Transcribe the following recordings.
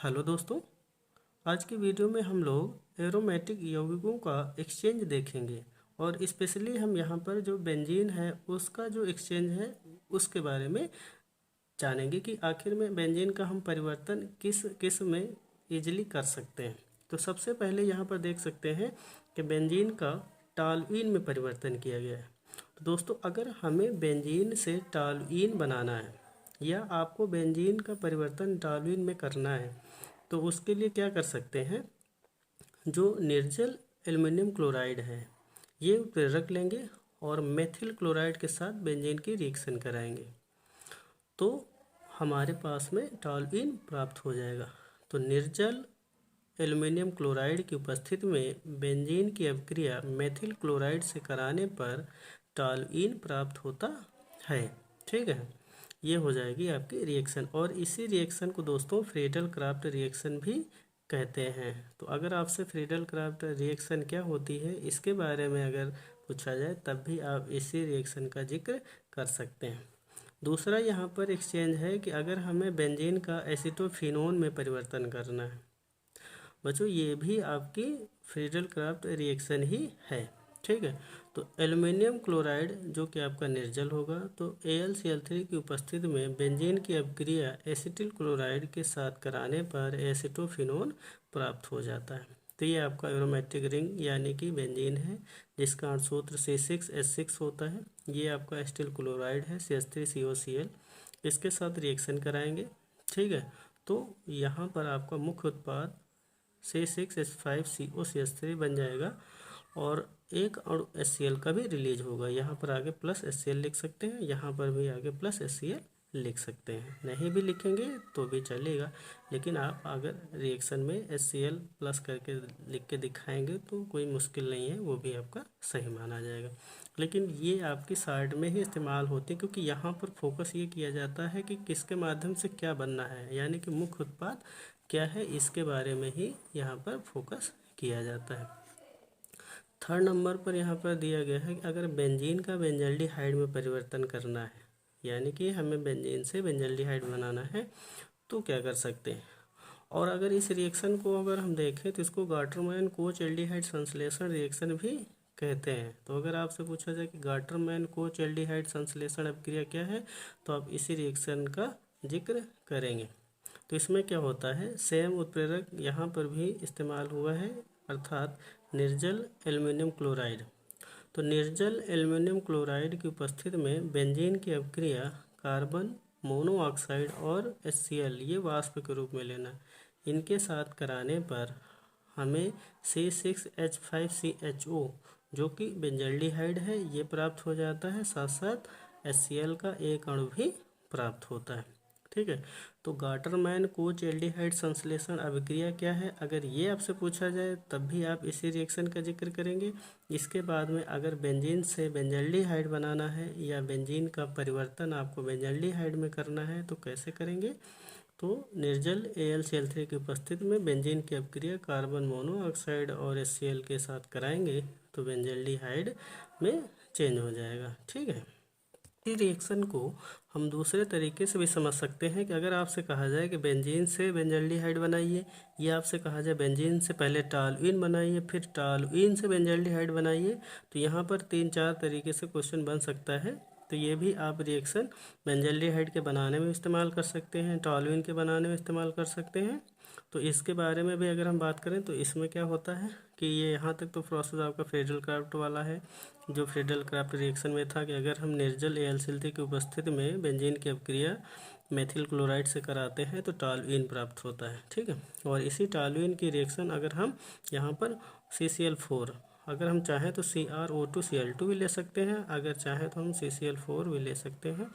Hello दोस्तों, आज की वीडियो में हम लोग एरोमेटिक यौगिकों का एक्सचेंज देखेंगे और स्पेशली हम यहाँ पर जो बेंजीन है उसका जो एक्सचेंज है उसके बारे में जानेंगे कि आखिर में बेंजीन का हम परिवर्तन किस किस में इजीली कर सकते हैं। तो सबसे पहले यहाँ पर देख सकते हैं कि बेंजीन का टॉलुइन में परिवर्तन किया गया है। तो दोस्तों, अगर हमें बेंजीन से टॉलुइन बनाना है या आपको बेंजीन का परिवर्तन टॉलुइन में करना है तो उसके लिए क्या कर सकते हैं, जो निर्जल एल्युमिनियम क्लोराइड है ये उत्प्रेरक लेंगे और मेथिल क्लोराइड के साथ बेंजीन की रिएक्शन कराएंगे तो हमारे पास में टॉलुइन प्राप्त हो जाएगा। तो निर्जल एल्युमिनियम क्लोराइड की उपस्थिति में बेंजीन की अभिक्रिया मेथिल क्लोराइड से कराने पर टॉलुइन प्राप्त होता है। ठीक है, ये हो जाएगी आपकी रिएक्शन और इसी रिएक्शन को दोस्तों फ्रीडल क्राफ्ट रिएक्शन भी कहते हैं। तो अगर आपसे फ्रीडल क्राफ्ट रिएक्शन क्या होती है इसके बारे में अगर पूछा जाए तब भी आप इसी रिएक्शन का जिक्र कर सकते हैं। दूसरा यहाँ पर एक्सचेंज है कि अगर हमें बेंजीन का एसीटोफिनोन में परिवर्तन करना है बच्चों, ये भी आपकी फ्रीडल क्राफ्ट रिएक्शन ही है। ठीक है, तो एल्युमिनियम क्लोराइड जो कि आपका निर्जल होगा तो AlCl3 की उपस्थिति में बेंजीन की अभिक्रिया एसिटिल क्लोराइड के साथ कराने पर एसीटोफिनोन प्राप्त हो जाता है। तो ये आपका एरोमेटिक रिंग यानी कि बेंजीन है जिसका अणुसूत्र C6H6 होता है। ये आपका एसिटिल क्लोराइड है CH3COCl, इसके साथ रिएक्शन कराएंगे। ठीक है, तो यहाँ पर आपका मुख्य उत्पाद C6H5COCH3 बन जाएगा और एक अणु HCl का भी रिलीज होगा। यहाँ पर आगे प्लस HCl लिख सकते हैं, यहाँ पर भी आगे प्लस HCl लिख सकते हैं, नहीं भी लिखेंगे तो भी चलेगा, लेकिन आप अगर रिएक्शन में HCl प्लस करके लिख के दिखाएंगे तो कोई मुश्किल नहीं है, वो भी आपका सही माना जाएगा। लेकिन ये आपकी साइड में ही इस्तेमाल होती है क्योंकि यहाँ पर फोकस ये किया जाता है कि किसके माध्यम से क्या बनना है, यानी कि मुख्य उत्पाद क्या है इसके बारे में ही यहाँ पर फोकस किया जाता है। थर्ड नंबर पर यहाँ पर दिया गया है कि अगर बेंजीन का बेंजल्डिहाइड में परिवर्तन करना है, यानी कि हमें बेंजीन से बेंजल्डिहाइड बनाना है तो क्या कर सकते हैं। और अगर इस रिएक्शन को अगर हम देखें तो इसको गाटरमैन कोच एल्डिहाइड संश्लेषण रिएक्शन भी कहते हैं। तो अगर आपसे पूछा जाए कि गाटरमैन कोच एल्डिहाइड संश्लेषण अभिक्रिया क्या है तो आप इसी रिएक्शन का जिक्र करेंगे। तो इसमें क्या होता है, सेम उत्प्रेरक यहाँ पर भी इस्तेमाल हुआ है, अर्थात निर्जल एल्युमिनियम क्लोराइड। तो निर्जल एल्युमिनियम क्लोराइड की उपस्थिति में बेंजीन की अभिक्रिया कार्बन मोनोऑक्साइड और HCl ये वाष्प के रूप में लेना, इनके साथ कराने पर हमें C6H5CHO जो कि बेंजल्डिहाइड है ये प्राप्त हो जाता है, साथ साथ HCl का एक अणु भी प्राप्त होता है। ठीक है, तो गाटरमैन कोच एल्डिहाइड संश्लेषण अभिक्रिया क्या है, अगर ये आपसे पूछा जाए तब भी आप इसी रिएक्शन का जिक्र करेंगे। इसके बाद में अगर बेंजीन से बेंजल्डिहाइड बनाना है या बेंजीन का परिवर्तन आपको बेंजल्डिहाइड में करना है तो कैसे करेंगे, तो निर्जल AlCl3 की उपस्थिति में बेंजीन की अभिक्रिया कार्बन मोनोऑक्साइड और HCl के साथ कराएंगे तो बेंजल्डिहाइड में चेंज हो जाएगा। ठीक है, इस रिएक्शन को हम दूसरे तरीके से भी समझ सकते हैं कि अगर आपसे कहा जाए कि बेंजीन से बेंजल्डिहाइड बनाइए या आपसे कहा जाए बेंजीन से पहले टॉलुइन बनाइए फिर टॉलुइन से बेंजल्डिहाइड बनाइए, तो यहाँ पर 3-4 तरीके से क्वेश्चन बन सकता है। तो ये भी आप रिएक्शन बेंजल्डिहाइड के बनाने में इस्तेमाल कर सकते हैं, टॉलुइन के बनाने में इस्तेमाल कर सकते हैं। तो इसके बारे में भी अगर हम बात करें तो इसमें क्या होता है कि ये यहाँ तक तो प्रोसेस आपका फ्रीडल क्राफ्ट वाला है, जो फ्रीडल क्राफ्ट रिएक्शन में था कि अगर हम निर्जल AlCl3 की उपस्थिति में बेंजीन की अभिक्रिया मेथिल क्लोराइड से कराते हैं तो टॉलुइन प्राप्त होता है। ठीक है, और इसी टॉलुइन की रिएक्शन अगर हम यहाँ पर CCl4 अगर हम चाहें तो CrO2Cl2 भी ले सकते हैं, अगर चाहें तो हम CCl4 भी ले सकते हैं,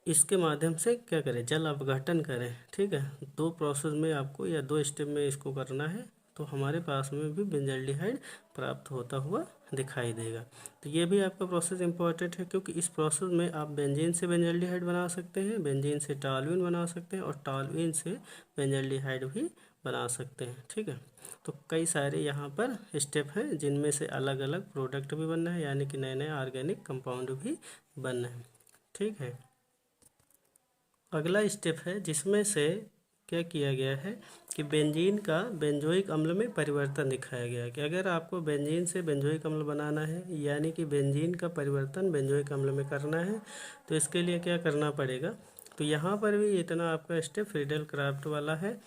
इसके माध्यम से क्या करें, जल अपघटन करें। ठीक है, 2 प्रोसेस में आपको या 2 स्टेप में इसको करना है तो हमारे पास में भी बेंजल्डिहाइड प्राप्त होता हुआ दिखाई देगा। तो ये भी आपका प्रोसेस इंपॉर्टेंट है क्योंकि इस प्रोसेस में आप बेंजीन से बेंजल्डिहाइड बना सकते हैं, बेंजीन से टॉलुइन बना सकते हैं और टॉलुइन से बेंजल्डिहाइड भी बना सकते हैं। ठीक है, तो कई सारे यहाँ पर स्टेप हैं जिनमें से अलग अलग प्रोडक्ट भी बनना है, यानी कि नए नए ऑर्गेनिक कंपाउंड भी बनना है। ठीक है, अगला स्टेप है जिसमें से क्या किया गया है कि बेंजीन का बेंजोइक अम्ल में परिवर्तन दिखाया गया है कि अगर आपको बेंजीन से बेंजोइक अम्ल बनाना है, यानी कि बेंजीन का परिवर्तन बेंजोइक अम्ल में करना है, तो इसके लिए क्या करना पड़ेगा। तो यहाँ पर भी इतना आपका स्टेप फ्रीडल क्राफ्ट वाला है,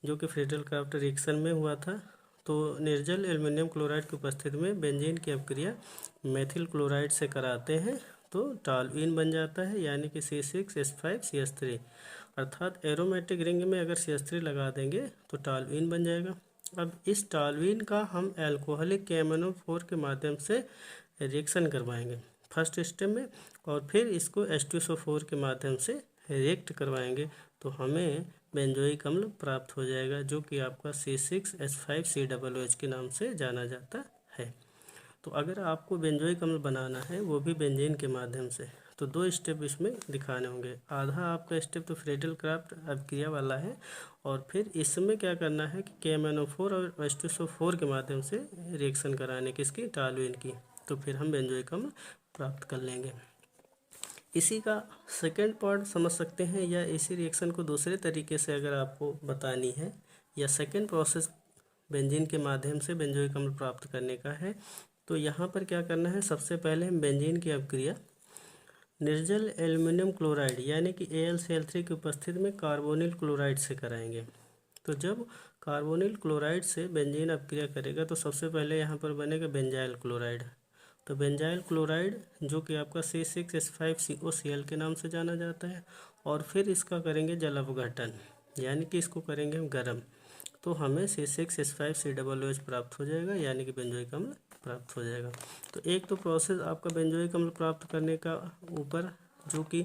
जो कि फ्रीडल क्राफ्ट रिएक्शन में हुआ था। तो निर्जल एल्युमिनियम क्लोराइड की उपस्थिति में बेंजीन की अपक्रिया मेथिल क्लोराइड से कराते हैं तो टॉल्यूइन बन जाता है, यानी कि C6H5CH3। अर्थात एरोमेटिक रिंग में अगर CH3 लगा देंगे तो टॉल्यूइन बन जाएगा। अब इस टॉल्यूइन का हम एल्कोहलिक KMnO4 के माध्यम से रिएक्शन करवाएंगे फर्स्ट स्टेप में, और फिर इसको H2SO4 के माध्यम से रिएक्ट करवाएंगे तो हमें बेंजोइक अम्ल प्राप्त हो जाएगा, जो कि आपका C6H5COOH के नाम से जाना जाता है। तो अगर आपको बेंजोइक अम्ल बनाना है वो भी बेंजीन के माध्यम से, तो 2 स्टेप इसमें दिखाने होंगे। आधा आपका स्टेप तो फ्रीडल क्राफ्ट अभिक्रिया वाला है, और फिर इसमें क्या करना है कि KMnO4 और H2SO4 के माध्यम से रिएक्शन कराने किसकी, टॉल्यूइन की, तो फिर हम बेंजोइक अम्ल प्राप्त कर लेंगे। इसी का सेकेंड पार्ट समझ सकते हैं, या इसी रिएक्शन को दूसरे तरीके से अगर आपको बतानी है, या सेकेंड प्रोसेस बेंजीन के माध्यम से बेंजोइक अम्ल प्राप्त करने का है, तो यहाँ पर क्या करना है। सबसे पहले हम बेंजीन की अपक्रिया निर्जल एल्युमिनियम क्लोराइड यानी कि AlCl3 की उपस्थिति में कार्बोनिल क्लोराइड से कराएंगे। तो जब कार्बोनिल क्लोराइड से बेंजीन अपक्रिया करेगा तो सबसे पहले यहाँ पर बनेगा बेंजाइल क्लोराइड। तो बेंजाइल क्लोराइड जो कि आपका C6H5COCl के नाम से जाना जाता है, और फिर इसका करेंगे जल अपघटन, यानी कि इसको करेंगे हम गर्म, तो हमें C6H5COOH प्राप्त हो जाएगा, यानी कि बेंजोइक अम्ल प्राप्त हो जाएगा। तो एक तो प्रोसेस आपका बेंजोइक अम्ल प्राप्त करने का ऊपर, जो कि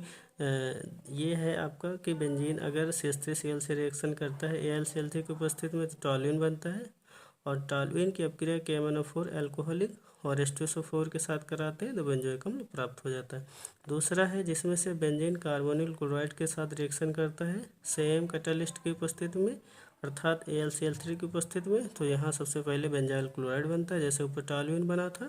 ये है आपका कि बेंजीन अगर CH3Cl से रिएक्शन करता है AlCl3 की उपस्थिति में तो टॉल्यूइन बनता है, और टॉल्यूइन की अपक्रिया KMnO4 एल्कोहलिक और H2SO4 के साथ कराते हैं तो बेंजोइक अम्ल प्राप्त हो जाता है। दूसरा है जिसमें से बेंजीन कार्बोनिल क्लोराइड के साथ रिएक्शन करता है सेम कैटलिस्ट की उपस्थिति में, अर्थात AlCl3 की उपस्थिति में, तो यहाँ सबसे पहले बेंजाइल क्लोराइड बनता है जैसे ऊपर टॉल्यूइन बना था,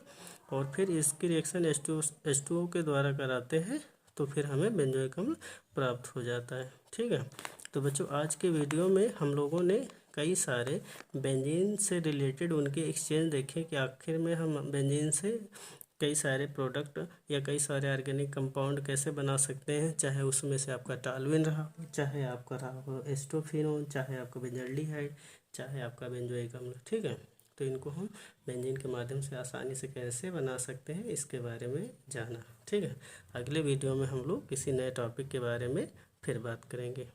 और फिर इसकी रिएक्शन H2O के द्वारा कराते हैं तो फिर हमें बेंजोइक अम्ल प्राप्त हो जाता है। ठीक है, तो बच्चों आज के वीडियो में हम लोगों ने कई सारे बेंजीन से रिलेटेड उनके एक्सचेंज देखे कि आखिर में हम बेंजीन से कई सारे प्रोडक्ट या कई सारे ऑर्गेनिक कंपाउंड कैसे बना सकते हैं, चाहे उसमें से आपका टॉल्यूइन रहा हो, चाहे आपका रहा हो एस्टोफिनोन, चाहे आपका बेंजल्डिहाइड, चाहे आपका बेंजोइक अम्ल। ठीक है, तो इनको हम बेंजीन के माध्यम से आसानी से कैसे बना सकते हैं इसके बारे में जाना। ठीक है, अगले वीडियो में हम लोग किसी नए टॉपिक के बारे में फिर बात करेंगे।